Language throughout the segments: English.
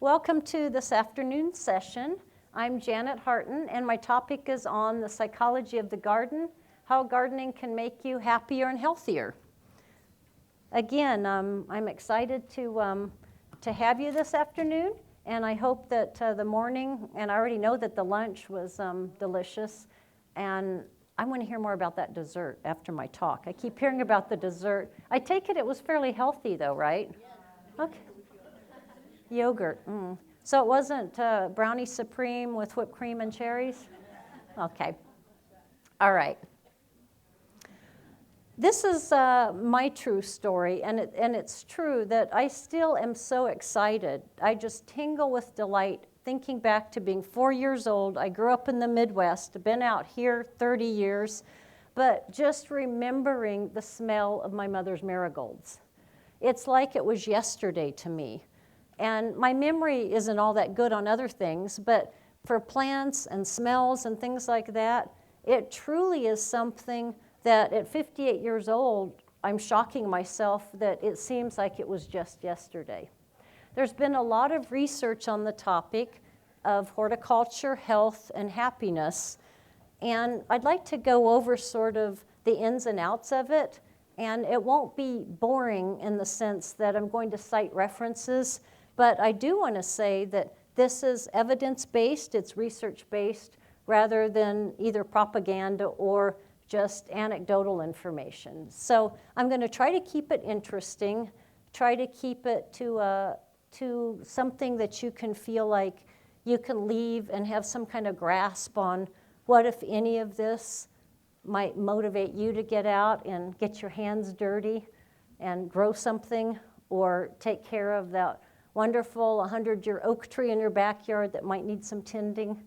Welcome to this afternoon session. I'm Janet Harton, and my topic is on the psychology of the garden, how gardening can make you happier and healthier. Again, I'm excited to have you this afternoon, and I hope that the morning, and I already know that the lunch was delicious, and I want to hear more about that dessert after my talk. I keep hearing about the dessert. I take it was fairly healthy though, right? Okay. Yogurt. So it wasn't brownie supreme with whipped cream and cherries? Okay. All right. This is my true story, and it's true that I still am so excited. I just tingle with delight thinking back to being 4 years old. I grew up in the Midwest, been out here 30 years, but just remembering the smell of my mother's marigolds. It's like it was yesterday to me. And my memory isn't all that good on other things, but for plants and smells and things like that, it truly is something that at 58 years old, I'm shocking myself that it seems like it was just yesterday. There's been a lot of research on the topic of horticulture, health, and happiness, and I'd like to go over sort of the ins and outs of it, and it won't be boring in the sense that I'm going to cite references, but I do want to say that this is evidence-based, it's research-based, rather than either propaganda or just anecdotal information. So I'm going to try to keep it interesting, try to keep it to something that you can feel like you can leave and have some kind of grasp on what, if any, of this might motivate you to get out and get your hands dirty and grow something or take care of that wonderful 100-year oak tree in your backyard that might need some tending.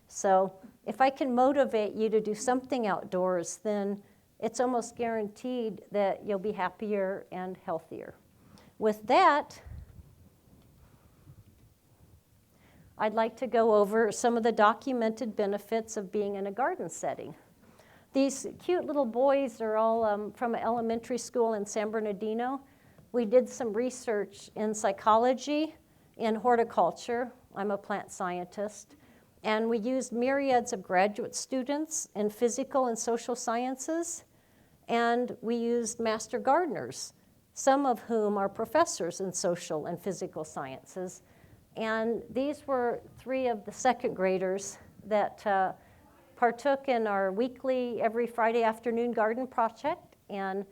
So if I can motivate you to do something outdoors, then it's almost guaranteed that you'll be happier and healthier. With that, I'd like to go over some of the documented benefits of being in a garden setting. These cute little boys are all from an elementary school in San Bernardino. We did some research in psychology, in horticulture. I'm a plant scientist. And we used myriads of graduate students in physical and social sciences. And we used master gardeners, some of whom are professors in social and physical sciences. And these were 3 of the second graders that partook in our weekly, every Friday afternoon garden project. And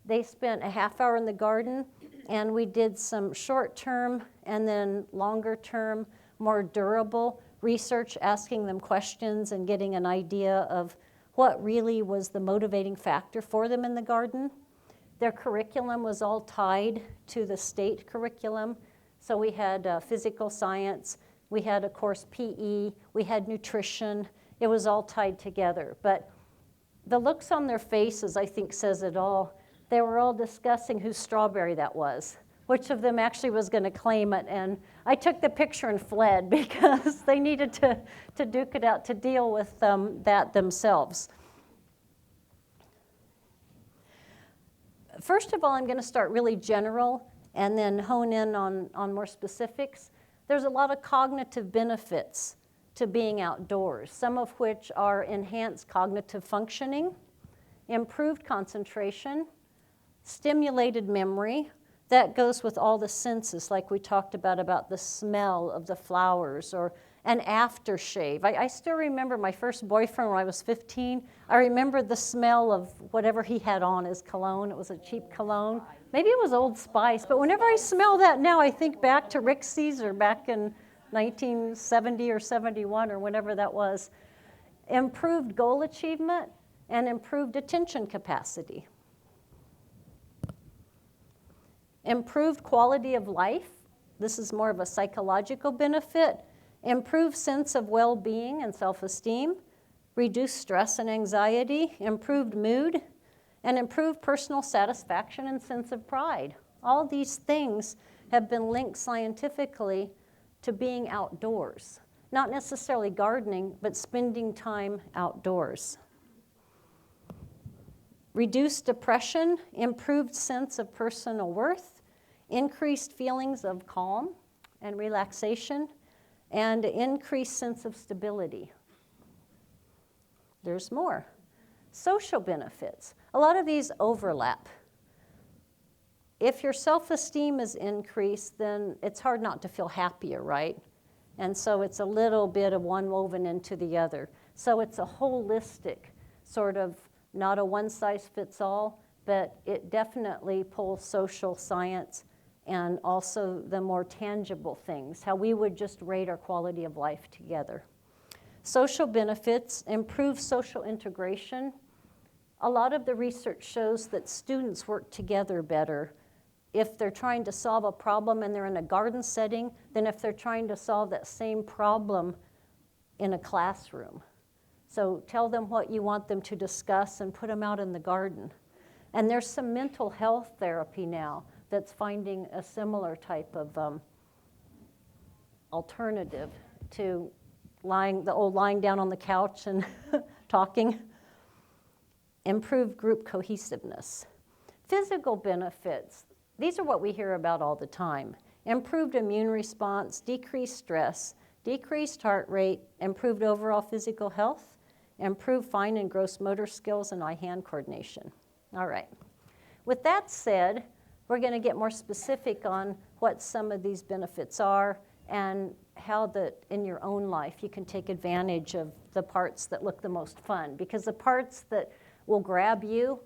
they spent a half hour in the garden, and we did some short-term and then longer-term, more durable research, asking them questions and getting an idea of what really was the motivating factor for them in the garden. Their curriculum was all tied to the state curriculum. So we had physical science, we had, of course, PE, we had nutrition. It was all tied together. But the looks on their faces, I think, says it all. They were all discussing whose strawberry that was, which of them actually was going to claim it. And I took the picture and fled because they needed to duke it out to deal with that themselves. First of all, I'm going to start really general and then hone in on more specifics. There's a lot of cognitive benefits to being outdoors, some of which are enhanced cognitive functioning, improved concentration, stimulated memory. That goes with all the senses, like we talked about the smell of the flowers or an aftershave. I still remember my first boyfriend when I was 15. I remember the smell of whatever he had on, his cologne. It was a cheap cologne. Maybe it was Old Spice, but whenever I smell that now, I think back to Rick Caesar back in 1970 or 71 or whenever that was. Improved goal achievement and improved attention capacity. Improved quality of life. This is more of a psychological benefit. Improved sense of well-being and self-esteem. Reduced stress and anxiety. Improved mood. And improved personal satisfaction and sense of pride. All these things have been linked scientifically to being outdoors. Not necessarily gardening, but spending time outdoors. Reduced depression, improved sense of personal worth, increased feelings of calm, and relaxation, and an increased sense of stability. There's more. Social benefits. A lot of these overlap. If your self-esteem is increased, then it's hard not to feel happier, right? And so it's a little bit of one woven into the other. So it's a holistic sort of, not a one-size-fits-all, but it definitely pulls social science and also the more tangible things, how we would just rate our quality of life together. Social benefits, improve social integration. A lot of the research shows that students work together better if they're trying to solve a problem and they're in a garden setting than if they're trying to solve that same problem in a classroom. So tell them what you want them to discuss and put them out in the garden. And there's some mental health therapy now that's finding a similar type of alternative to lying down on the couch and talking. Improved group cohesiveness. Physical benefits. These are what we hear about all the time. Improved immune response, decreased stress, decreased heart rate, improved overall physical health, improved fine and gross motor skills, and eye-hand coordination. All right. With that said, we're going to get more specific on what some of these benefits are and how that in your own life you can take advantage of the parts that look the most fun, because the parts that will grab you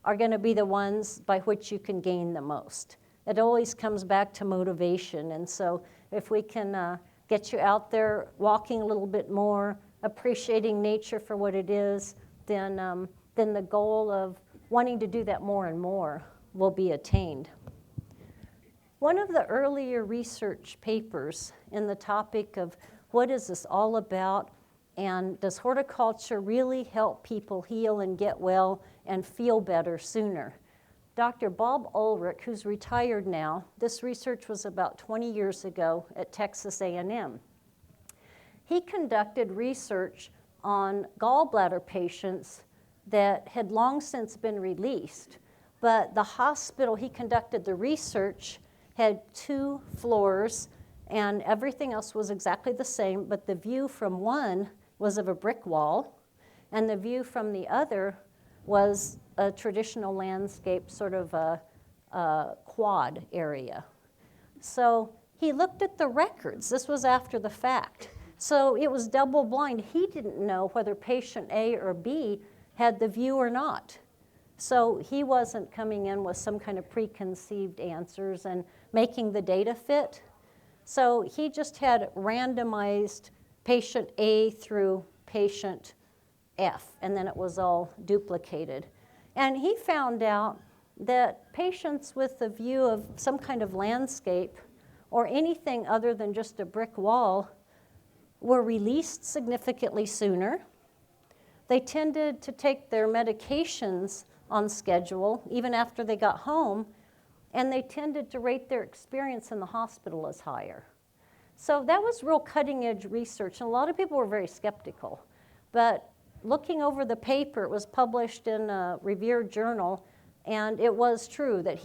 are going to be the ones by which you can gain the most. It always comes back to motivation, and so if we can get you out there walking a little bit more, appreciating nature for what it is, then the goal of wanting to do that more and more will be attained. One of the earlier research papers in the topic of what is this all about, and does horticulture really help people heal and get well and feel better sooner? Dr. Bob Ulrich, who's retired now, this research was about 20 years ago at Texas A&M. He conducted research on gallbladder patients that had long since been released, but the hospital he conducted the research had 2 floors and everything else was exactly the same, but the view from one was of a brick wall and the view from the other was a traditional landscape, sort of a quad area. So he looked at the records. This was after the fact. So it was double blind. He didn't know whether patient A or B had the view or not. So he wasn't coming in with some kind of preconceived answers and making the data fit. So he just had randomized patient A through patient F, and then it was all duplicated. And he found out that patients with the view of some kind of landscape or anything other than just a brick wall were released significantly sooner. They tended to take their medications on schedule, even after they got home, and they tended to rate their experience in the hospital as higher. So that was real cutting-edge research, and a lot of people were very skeptical. But looking over the paper, it was published in a revered journal, and it was true that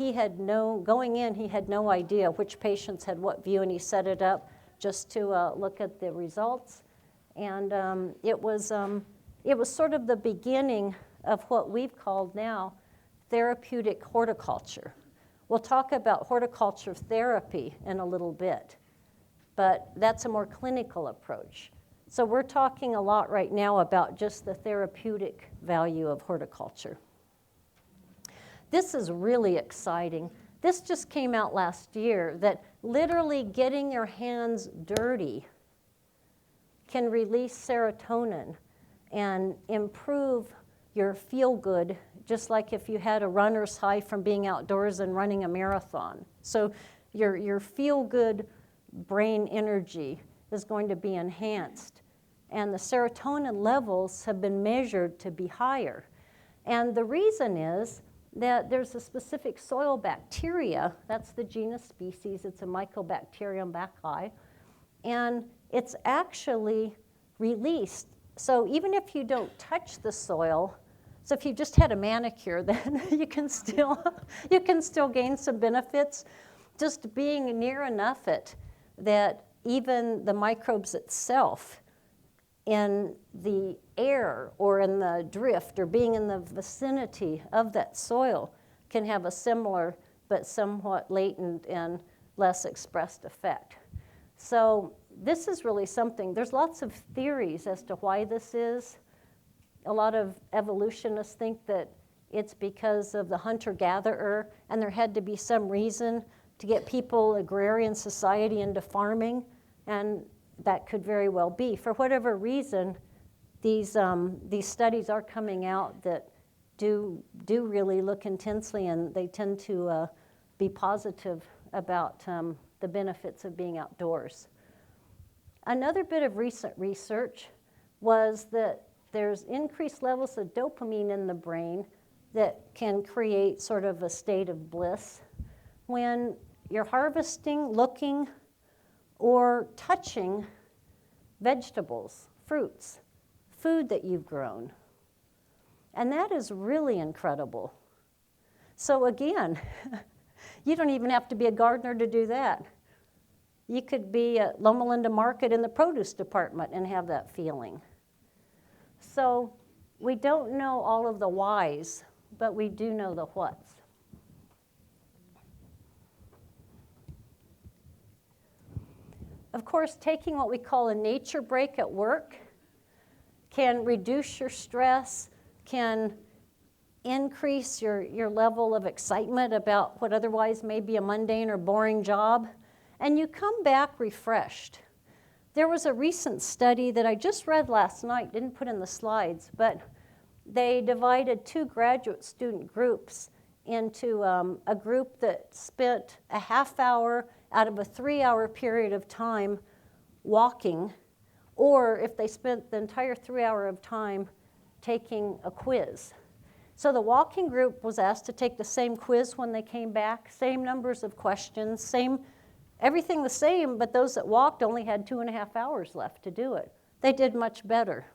going in, he had no idea which patients had what view, and he set it up just to look at the results. And it was sort of the beginning of what we've called now therapeutic horticulture. We'll talk about horticulture therapy in a little bit, but that's a more clinical approach. So we're talking a lot right now about just the therapeutic value of horticulture. This is really exciting. This just came out last year, that literally getting your hands dirty can release serotonin and improve your feel-good, just like if you had a runner's high from being outdoors and running a marathon. So your feel-good brain energy is going to be enhanced. And the serotonin levels have been measured to be higher. And the reason is that there's a specific soil bacteria, that's the genus species, it's a Mycobacterium bacilli, and it's actually released. So even if you don't touch the soil, so if you just had a manicure, then you can still gain some benefits. Just being near enough it, that even the microbes itself in the air or in the drift or being in the vicinity of that soil can have a similar but somewhat latent and less expressed effect. So this is really something, there's lots of theories as to why this is. A lot of evolutionists think that it's because of the hunter-gatherer, and there had to be some reason to get people, agrarian society, into farming, and that could very well be. For whatever reason, these studies are coming out that do really look intensely, and they tend to be positive about the benefits of being outdoors. Another bit of recent research was that there's increased levels of dopamine in the brain that can create sort of a state of bliss when you're harvesting, looking, or touching vegetables, fruits, food that you've grown. And that is really incredible. So again, you don't even have to be a gardener to do that. You could be at Loma Linda Market in the produce department and have that feeling. So we don't know all of the whys, but we do know the whats. Of course, taking what we call a nature break at work can reduce your stress, can increase your level of excitement about what otherwise may be a mundane or boring job, and you come back refreshed. There was a recent study that I just read last night, didn't put in the slides, but they divided 2 graduate student groups into a group that spent a half hour out of a 3-hour period of time walking, or if they spent the entire 3 hour of time taking a quiz. So the walking group was asked to take the same quiz when they came back, same numbers of questions, everything the same, but those that walked only had 2.5 hours left to do it. They did much better.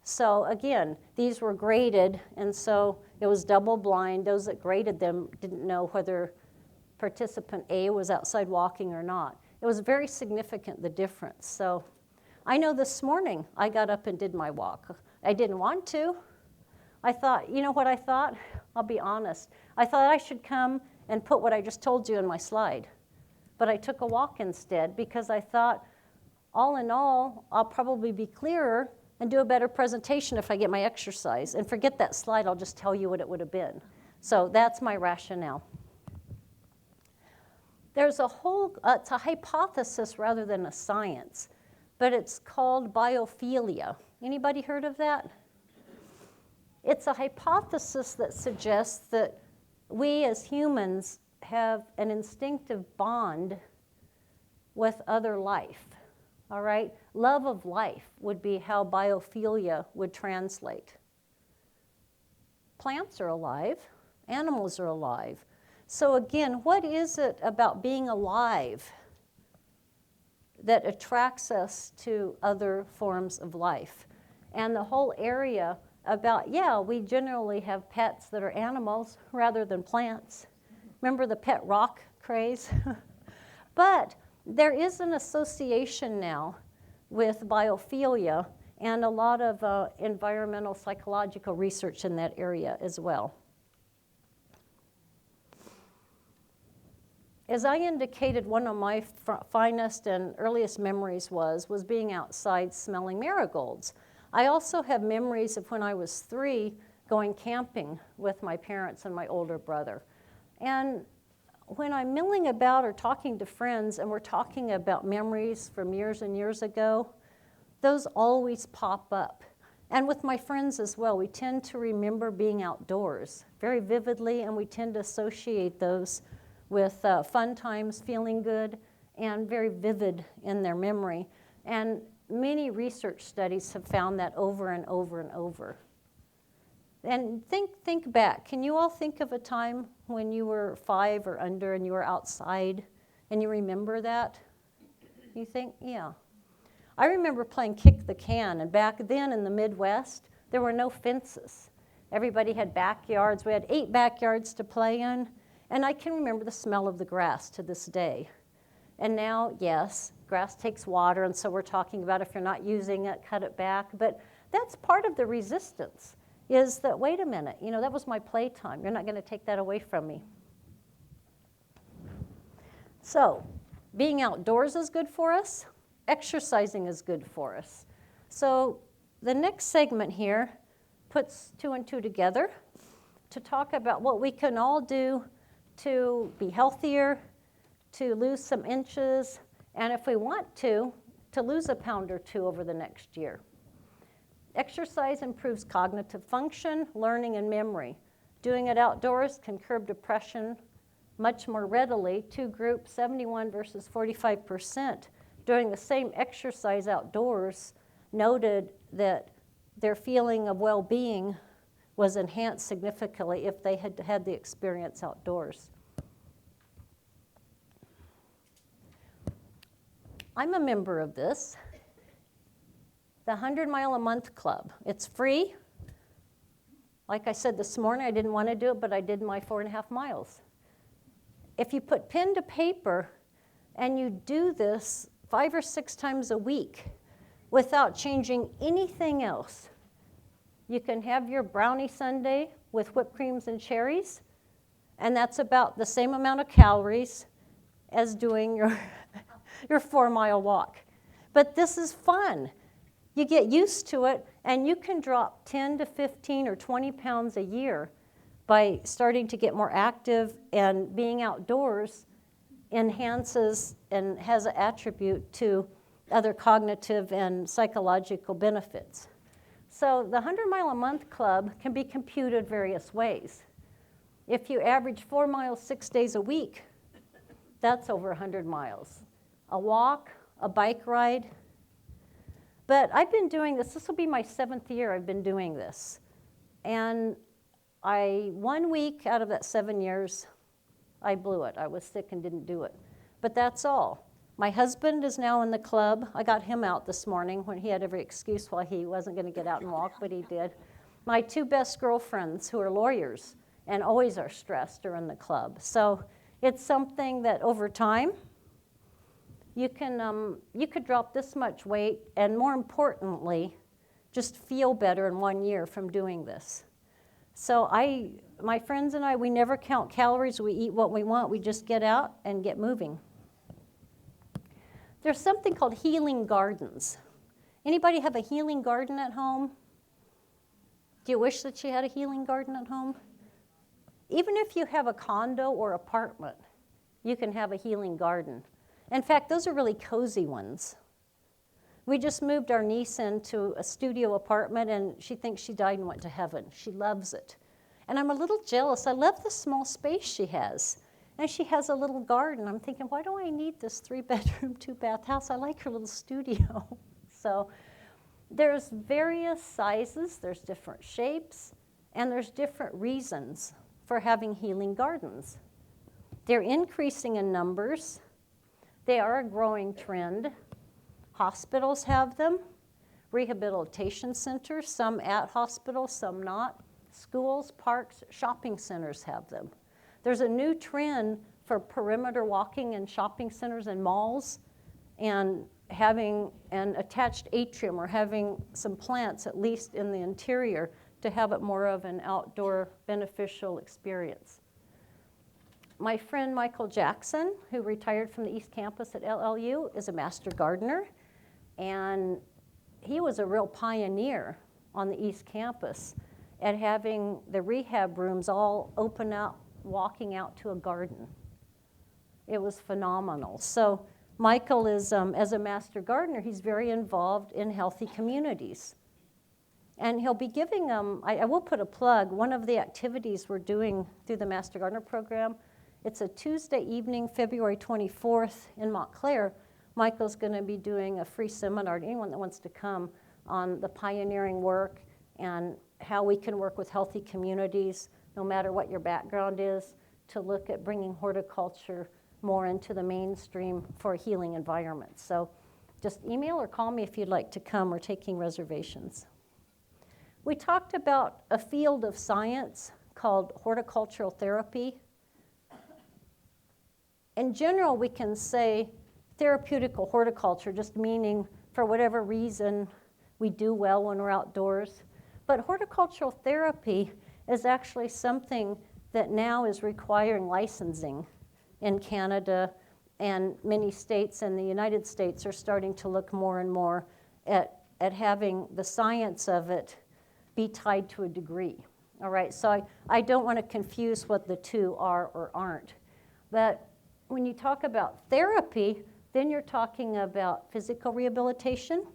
So again, these were graded, and so it was double blind. Those that graded them didn't know whether participant A was outside walking or not. It was very significant, the difference. So I know this morning I got up and did my walk. I didn't want to. I thought, you know what I thought? I'll be honest. I thought I should come and put what I just told you in my slide. But I took a walk instead because I thought, all in all, I'll probably be clearer and do a better presentation if I get my exercise. And forget that slide, I'll just tell you what it would have been. So that's my rationale. There's it's a hypothesis rather than a science, but it's called biophilia. Anybody heard of that? It's a hypothesis that suggests that we as humans have an instinctive bond with other life, all right? Love of life would be how biophilia would translate. Plants are alive, animals are alive. So again, what is it about being alive that attracts us to other forms of life? And the whole area about, we generally have pets that are animals rather than plants. Remember the pet rock craze? But there is an association now with biophilia and a lot of environmental psychological research in that area as well. As I indicated, one of my finest and earliest memories was being outside smelling marigolds. I also have memories of when I was 3 going camping with my parents and my older brother. And when I'm milling about or talking to friends and we're talking about memories from years and years ago, those always pop up. And with my friends as well, we tend to remember being outdoors very vividly, and we tend to associate those with fun times, feeling good, and very vivid in their memory. And many research studies have found that over and over and over. And think back. Can you all think of a time when you were 5 or under and you were outside and you remember that? You think, yeah. I remember playing kick the can, and back then in the Midwest, there were no fences. Everybody had backyards. We had 8 backyards to play in, and I can remember the smell of the grass to this day. And now, yes, grass takes water, and so we're talking about if you're not using it, cut it back. But that's part of the resistance, is that, wait a minute, that was my playtime. You're not going to take that away from me. So, being outdoors is good for us. Exercising is good for us. So, the next segment here puts 2 and 2 together to talk about what we can all do to be healthier, to lose some inches, and if we want to lose a pound or 2 over the next year. Exercise improves cognitive function, learning, and memory. Doing it outdoors can curb depression much more readily. 2 groups, 71 versus 45%, doing the same exercise outdoors, noted that their feeling of well-being was enhanced significantly if they had had the experience outdoors. I'm a member of this, the 100 Mile a Month Club. It's free. Like I said this morning, I didn't want to do it, but I did my 4.5 miles. If you put pen to paper and you do this 5 or 6 times a week without changing anything else, you can have your brownie sundae with whipped creams and cherries, and that's about the same amount of calories as doing your 4-mile walk. But this is fun. You get used to it, and you can drop 10 to 15 or 20 pounds a year by starting to get more active, and being outdoors enhances and has an attribute to other cognitive and psychological benefits. So the 100 Mile a Month Club can be computed various ways. If you average 4 miles 6 days a week, that's over 100 miles. A walk, a bike ride. But I've been doing this will be my 7th year I've been doing this. And 1 week out of that 7 years, I blew it. I was sick and didn't do it. But that's all. My husband is now in the club. I got him out this morning when he had every excuse why he wasn't going to get out and walk, but he did. My 2 best girlfriends, who are lawyers and always are stressed, are in the club. So it's something that over time, you could drop this much weight, and more importantly, just feel better in 1 year from doing this. So my friends and I, we never count calories. We eat what we want. We just get out and get moving. There's something called healing gardens. Anybody have a healing garden at home? Do you wish that you had a healing garden at home? Even if you have a condo or apartment, you can have a healing garden. In fact, those are really cozy ones. We just moved our niece into a studio apartment, and she thinks she died and went to heaven. She loves it. And I'm a little jealous. I love the small space she has. And she has a little garden. I'm thinking, why do I need this 3-bedroom, 2-bath house? I like her little studio. So there's various sizes, there's different shapes, and there's different reasons for having healing gardens. They're increasing in numbers. They are a growing trend. Hospitals have them, rehabilitation centers, some at hospitals, some not. Schools, parks, shopping centers have them. There's a new trend for perimeter walking in shopping centers and malls, and having an attached atrium or having some plants, at least in the interior, to have it more of an outdoor beneficial experience. My friend Michael Jackson, who retired from the East Campus at LLU, is a master gardener, and he was a real pioneer on the East Campus at having the rehab rooms all open out, walking out to a garden. It was phenomenal. So Michael is, as a master gardener, he's very involved in healthy communities. And he'll be giving, I will put a plug, one of the activities we're doing through the Master Gardener program, it's a Tuesday evening, February 24th in Montclair. Michael's going to be doing a free seminar to anyone that wants to come on the pioneering work and how we can work with healthy communities, no matter what your background is, to look at bringing horticulture more into the mainstream for a healing environment. So just email or call me if you'd like to come. We're taking reservations. We talked about a field of science called horticultural therapy. In general, we can say therapeutical horticulture, just meaning for whatever reason we do well when we're outdoors. But horticultural therapy is actually something that now is requiring licensing in Canada, and many states in the United States are starting to look more and more at having the science of it be tied to a degree. All right, so I don't want to confuse what the two are or aren't. But when you talk about therapy, then you're talking about physical rehabilitation.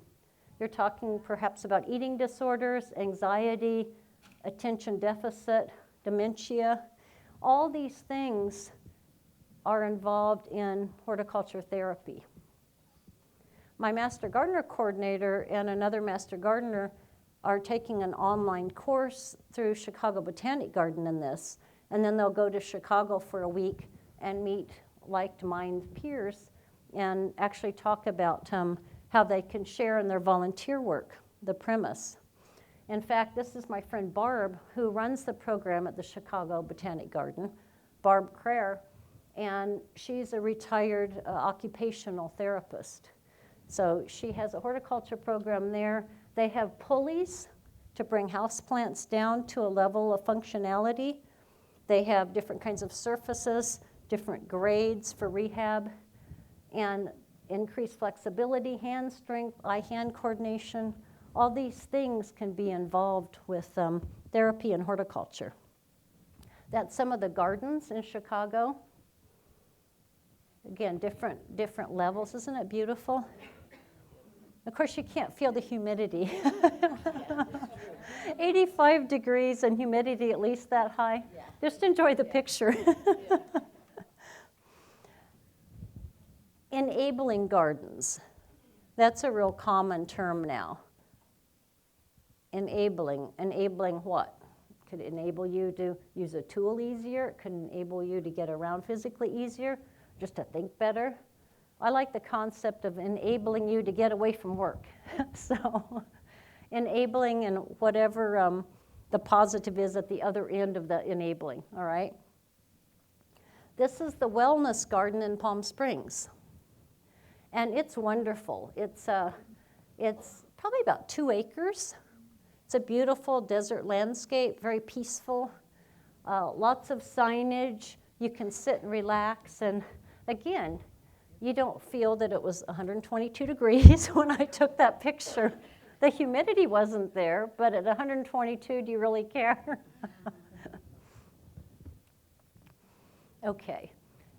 You're talking perhaps about eating disorders, anxiety, attention deficit, dementia. All these things are involved in horticulture therapy. My Master Gardener coordinator and another Master Gardener are taking an online course through Chicago Botanic Garden in this, and then they'll go to Chicago for a week and meet like-minded peers and actually talk about how they can share in their volunteer work, the premise. In fact, this is my friend Barb, who runs the program at the Chicago Botanic Garden, Barb Craer, and she's a retired occupational therapist. So she has a horticulture program there. They have pulleys to bring houseplants down to a level of functionality. They have different kinds of surfaces, different grades for rehab, and increased flexibility, hand strength, eye-hand coordination. All these things can be involved with therapy and horticulture. That's some of the gardens in Chicago. Again, different levels. Isn't it beautiful? Of course, you can't feel the humidity. 85 degrees and humidity at least that high. Yeah. Just enjoy the picture. Enabling gardens. That's a real common term now. Enabling what? It could enable you to use a tool easier. It could enable you to get around physically easier, just to think better. I like the concept of enabling you to get away from work. So enabling and whatever the positive is at the other end of the enabling, all right? This is the Wellness Garden in Palm Springs. And it's wonderful. It's probably about 2 acres. It's a beautiful desert landscape, very peaceful, lots of signage. You can sit and relax. And again, you don't feel that it was 122 degrees when I took that picture. The humidity wasn't there, but at 122, do you really care? Okay,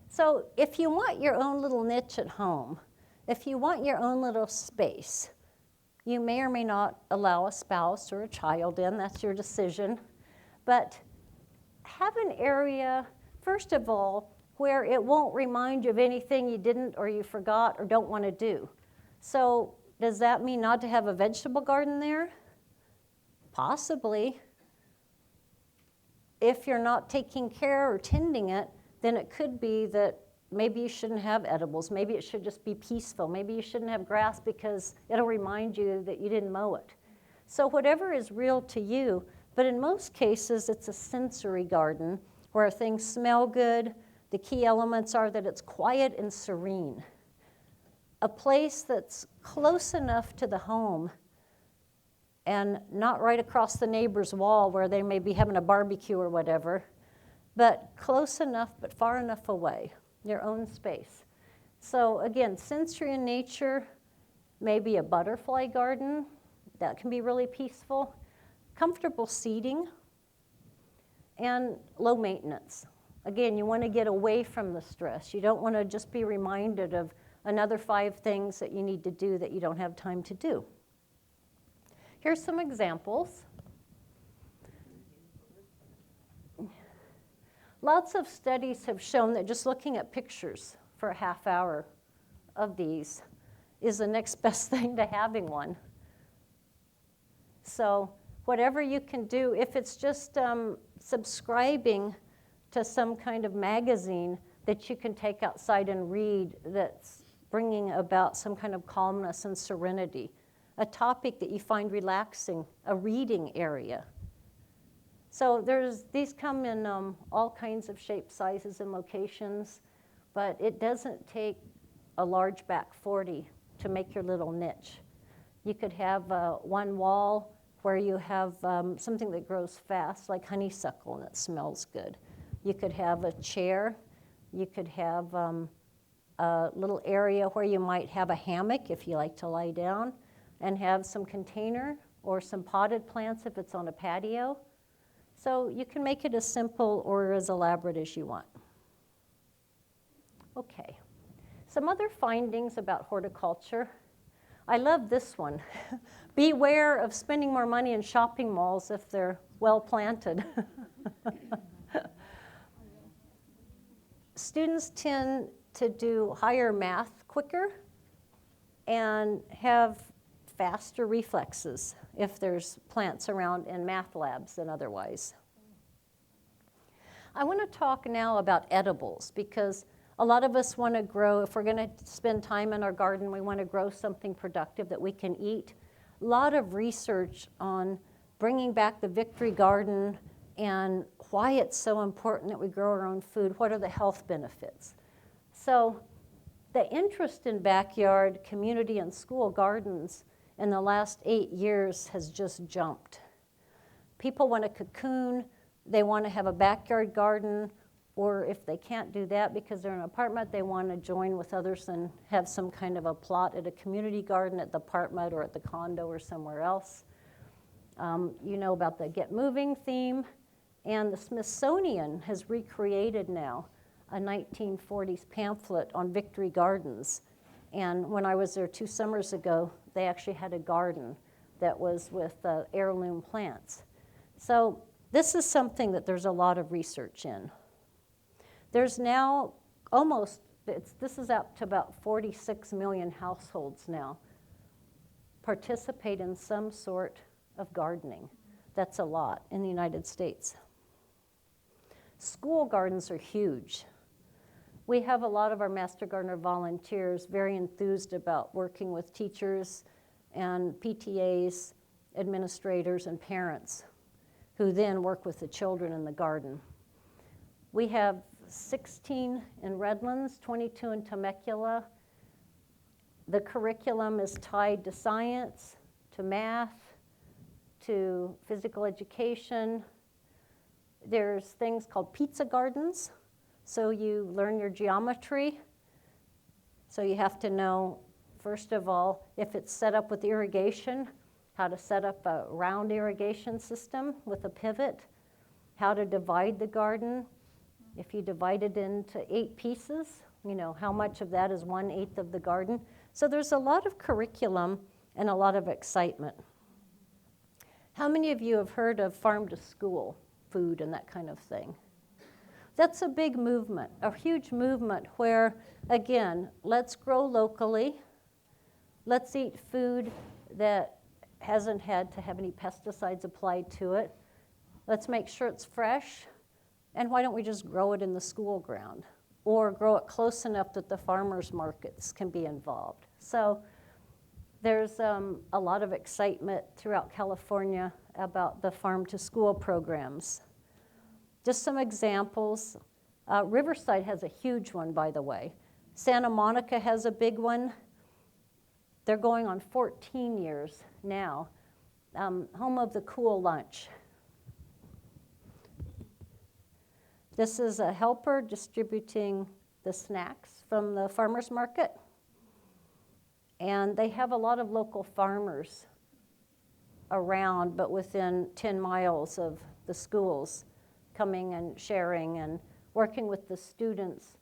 so if you want your own little niche at home, if you want your own little space, you may or may not allow a spouse or a child in, that's your decision, but have an area, first of all, where it won't remind you of anything you didn't or you forgot or don't want to do. So does that mean not to have a vegetable garden there? Possibly. If you're not taking care or tending it, then it could be that maybe you shouldn't have edibles. Maybe it should just be peaceful. Maybe you shouldn't have grass because it'll remind you that you didn't mow it. So whatever is real to you, but in most cases it's a sensory garden where things smell good. The key elements are that it's quiet and serene. A place that's close enough to the home and not right across the neighbor's wall where they may be having a barbecue or whatever, but close enough but far enough away, your own space. So again, sensory in nature, maybe a butterfly garden, that can be really peaceful, comfortable seating, and low maintenance. Again, you want to get away from the stress. You don't want to just be reminded of another 5 things that you need to do that you don't have time to do. Here's some examples. Lots of studies have shown that just looking at pictures for a half hour of these is the next best thing to having one. So whatever you can do, if it's just subscribing to some kind of magazine that you can take outside and read that's bringing about some kind of calmness and serenity, a topic that you find relaxing, a reading area. So these come in all kinds of shapes, sizes, and locations, but it doesn't take a large back 40 to make your little niche. You could have one wall where you have something that grows fast, like honeysuckle, and it smells good. You could have a chair. You could have a little area where you might have a hammock if you like to lie down, and have some container or some potted plants if it's on a patio. So you can make it as simple or as elaborate as you want. Okay, some other findings about horticulture. I love this one. Beware of spending more money in shopping malls if they're well planted. Students tend to do higher math quicker and have faster reflexes if there's plants around in math labs than otherwise. I want to talk now about edibles, because a lot of us want to grow, if we're going to spend time in our garden, we want to grow something productive that we can eat. A lot of research on bringing back the victory garden and why it's so important that we grow our own food. What are the health benefits? So the interest in backyard, community, and school gardens in the last 8 years has just jumped. People want to cocoon, they want to have a backyard garden, or if they can't do that because they're in an apartment, they want to join with others and have some kind of a plot at a community garden at the apartment or at the condo or somewhere else. You know about the Get Moving theme, and the Smithsonian has recreated now a 1940s pamphlet on victory gardens. And when I was there 2 summers ago, they actually had a garden that was with heirloom plants. So this is something that there's a lot of research in. There's now this is up to about 46 million households now participate in some sort of gardening. That's a lot in the United States. School gardens are huge. We have a lot of our Master Gardener volunteers very enthused about working with teachers and PTAs, administrators, and parents, who then work with the children in the garden. We have 16 in Redlands, 22 in Temecula. The curriculum is tied to science, to math, to physical education. There's things called pizza gardens. So you learn your geometry. So you have to know, first of all, if it's set up with irrigation, how to set up a round irrigation system with a pivot, how to divide the garden. If you divide it into 8 pieces, you know, how much of that is 1/8 of the garden. So there's a lot of curriculum and a lot of excitement. How many of you have heard of farm to school food and that kind of thing? That's a big movement, a huge movement where, again, let's grow locally. Let's eat food that hasn't had to have any pesticides applied to it. Let's make sure it's fresh. And why don't we just grow it in the school ground or grow it close enough that the farmers markets can be involved? So there's a lot of excitement throughout California about the farm to school programs. Just some examples. Riverside has a huge one, by the way. Santa Monica has a big one. They're going on 14 years now. Home of the Cool Lunch. This is a helper distributing the snacks from the farmers market. And they have a lot of local farmers around, but within 10 miles of the schools, coming and sharing and working with the students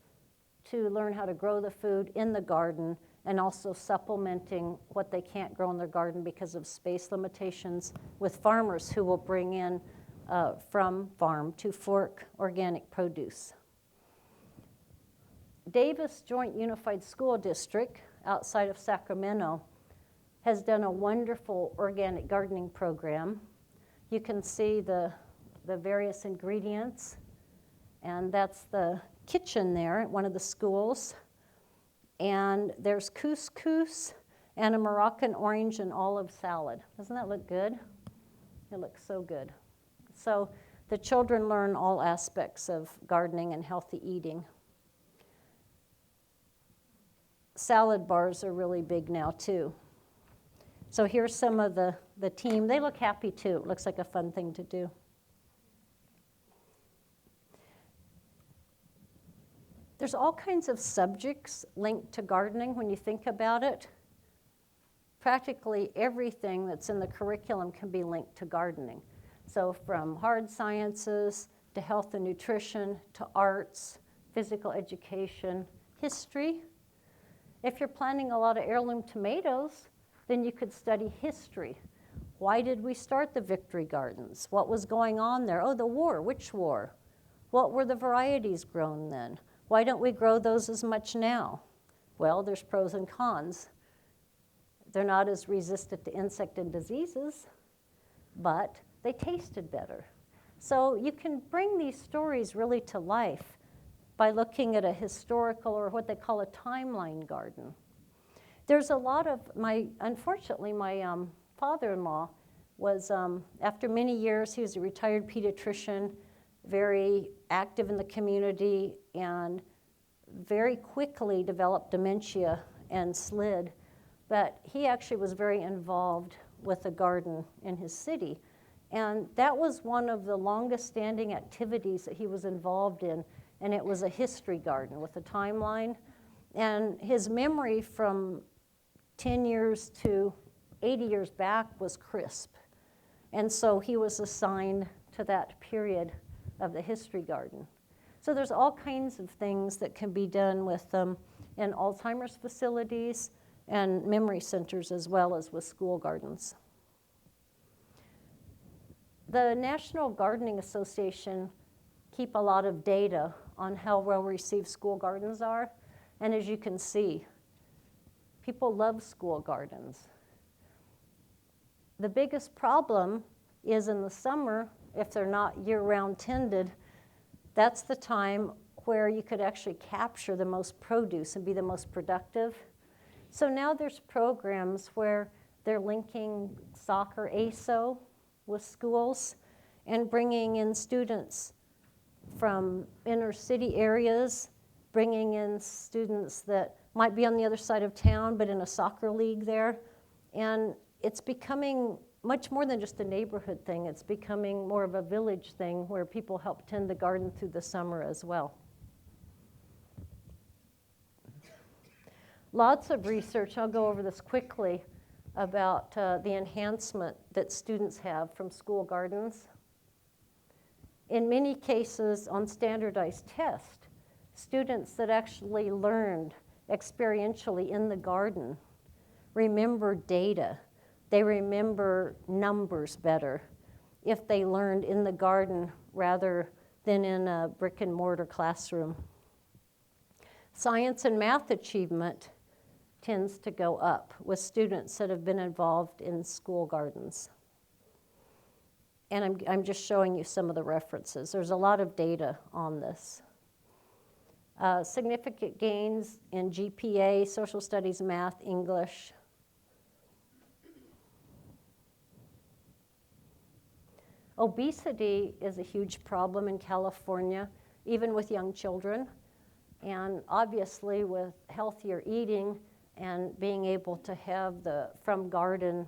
to learn how to grow the food in the garden, and also supplementing what they can't grow in their garden because of space limitations with farmers who will bring in from farm to fork organic produce. Davis Joint Unified School District outside of Sacramento has done a wonderful organic gardening program. You can see the various ingredients, and that's the kitchen there at one of the schools. And there's couscous and a Moroccan orange and olive salad. Doesn't that look good? It looks so good. So the children learn all aspects of gardening and healthy eating. salad bars are really big now too. So here's some of the team. They look happy too. It looks like a fun thing to do. There's all kinds of subjects linked to gardening when you think about it. Practically everything that's in the curriculum can be linked to gardening. So from hard sciences to health and nutrition to arts, physical education, history. If you're planting a lot of heirloom tomatoes, then you could study history. Why did we start the Victory Gardens? What was going on there? Oh, the war. Which war? What were the varieties grown then? Why don't we grow those as much now? Well, there's pros and cons. They're not as resistant to insect and diseases, but they tasted better. So you can bring these stories really to life by looking at a historical or what they call a timeline garden. There's a lot of unfortunately, my father-in-law was, after many years, he was a retired pediatrician, very active in the community, and very quickly developed dementia and slid. But he actually was very involved with a garden in his city. And that was one of the longest standing activities that he was involved in. And it was a history garden with a timeline. And his memory from 10 years to 80 years back was crisp. And so he was assigned to that period of the history garden. So there's all kinds of things that can be done with them in Alzheimer's facilities and memory centers as well as with school gardens. The National Gardening Association keep a lot of data on how well received school gardens are. And as you can see, people love school gardens. The biggest problem is in the summer, if they're not year-round tended, that's the time where you could actually capture the most produce and be the most productive. So now there's programs where they're linking soccer ASO with schools and bringing in students from inner city areas, bringing in students that might be on the other side of town but in a soccer league there. And it's becoming much more than just a neighborhood thing. It's becoming more of a village thing where people help tend the garden through the summer as well. Lots of research, I'll go over this quickly, about the enhancement that students have from school gardens. In many cases on standardized tests, students that actually learned experientially in the garden remember data. They remember numbers better if they learned in the garden rather than in a brick and mortar classroom. Science and math achievement tends to go up with students that have been involved in school gardens. And I'm just showing you some of the references. There's a lot of data on this. Significant gains in GPA, social studies, math, English. Obesity is a huge problem in California, even with young children. And obviously with healthier eating and being able to have the From Garden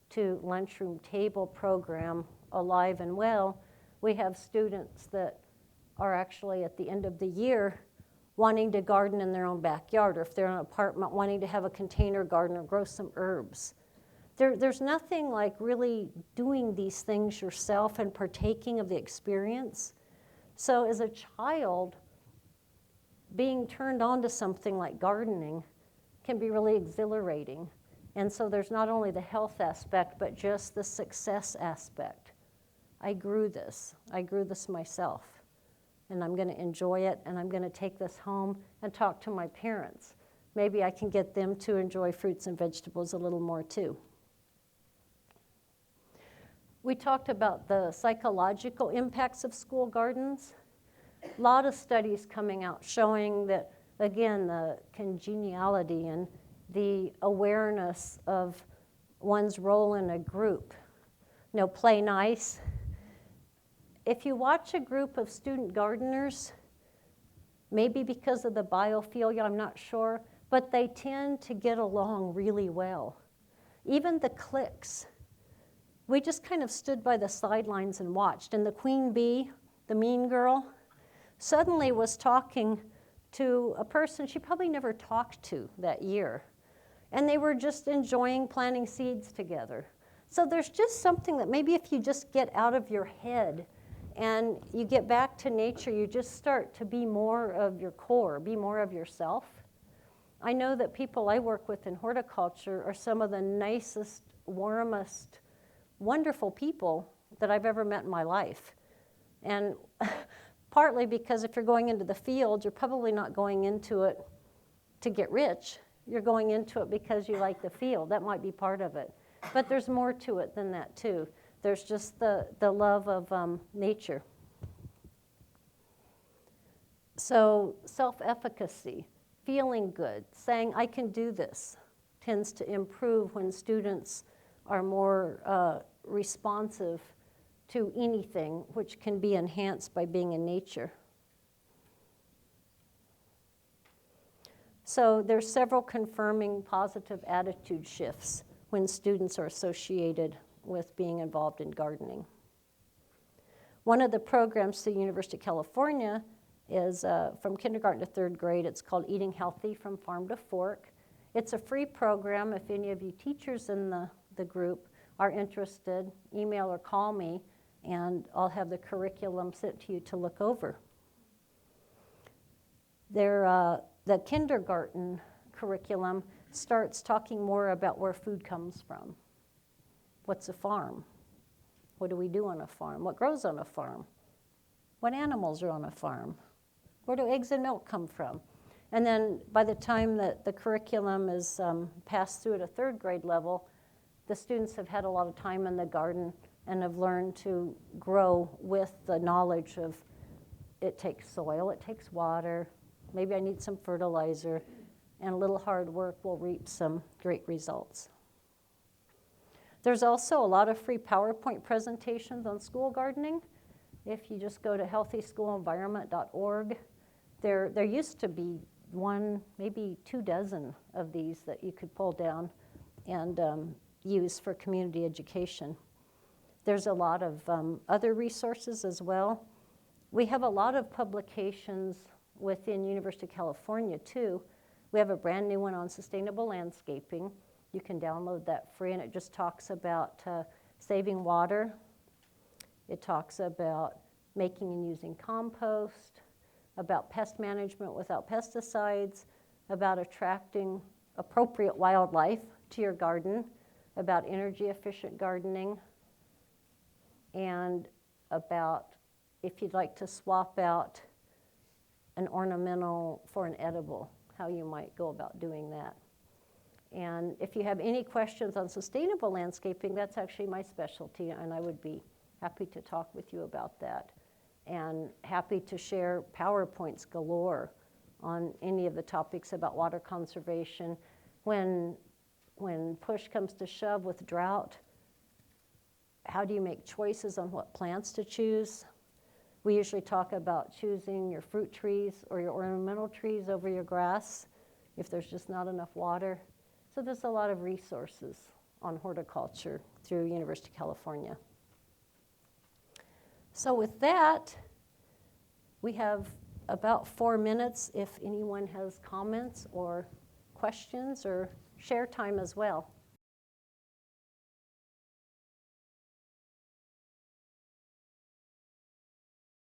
to Lunchroom Table program alive and well, we have students that are actually at the end of the year wanting to garden in their own backyard, or if they're in an apartment wanting to have a container garden or grow some herbs. There's nothing like really doing these things yourself and partaking of the experience. So as a child, being turned on to something like gardening can be really exhilarating. And so there's not only the health aspect, but just the success aspect. I grew this myself, and I'm going to enjoy it, and I'm going to take this home and talk to my parents. Maybe I can get them to enjoy fruits and vegetables a little more too. We talked about the psychological impacts of school gardens. A lot of studies coming out showing that, again, the congeniality and the awareness of one's role in a group. Play nice. If you watch a group of student gardeners, maybe because of the biophilia, I'm not sure, but they tend to get along really well. Even the cliques. We just kind of stood by the sidelines and watched, and the queen bee, the mean girl, suddenly was talking to a person she probably never talked to that year. And they were just enjoying planting seeds together. So there's just something that maybe if you just get out of your head and you get back to nature, you just start to be more of your core, be more of yourself. I know that people I work with in horticulture are some of the nicest, warmest, wonderful people that I've ever met in my life. And partly because if you're going into the field, you're probably not going into it to get rich. You're going into it because you like the field. That might be part of it. But there's more to it than that, too. There's just the love of nature. So self-efficacy, feeling good, saying, I can do this, tends to improve when students are more responsive to anything, which can be enhanced by being in nature. So there's several confirming positive attitude shifts when students are associated with being involved in gardening. One of the programs to the University of California is from kindergarten to third grade. It's called Eating Healthy from Farm to Fork. It's a free program. If any of you teachers in the group are interested, email or call me, and I'll have the curriculum sent to you to look over. The kindergarten curriculum starts talking more about where food comes from. What's a farm? What do we do on a farm? What grows on a farm? What animals are on a farm? Where do eggs and milk come from? And then by the time that the curriculum is passed through at a third grade level, the students have had a lot of time in the garden and have learned to grow with the knowledge of it takes soil, it takes water, maybe I need some fertilizer, and a little hard work will reap some great results. There's also a lot of free PowerPoint presentations on school gardening. If you just go to healthyschooleenvironment.org, there used to be one, maybe 24 of these that you could pull down and use for community education. There's a lot of other resources as well. We have a lot of publications within University of California too. We have a brand new one on sustainable landscaping. You can download that free, and it just talks about saving water. It talks about making and using compost, about pest management without pesticides, about attracting appropriate wildlife to your garden, about energy efficient gardening, and about if you'd like to swap out an ornamental for an edible, how you might go about doing that. And if you have any questions on sustainable landscaping, that's actually my specialty, and I would be happy to talk with you about that. And happy to share PowerPoints galore on any of the topics about water conservation. When push comes to shove with drought, how do you make choices on what plants to choose? We usually talk about choosing your fruit trees or your ornamental trees over your grass if there's just not enough water. So there's a lot of resources on horticulture through University of California. So with that, we have about 4 minutes if anyone has comments or questions or share time as well.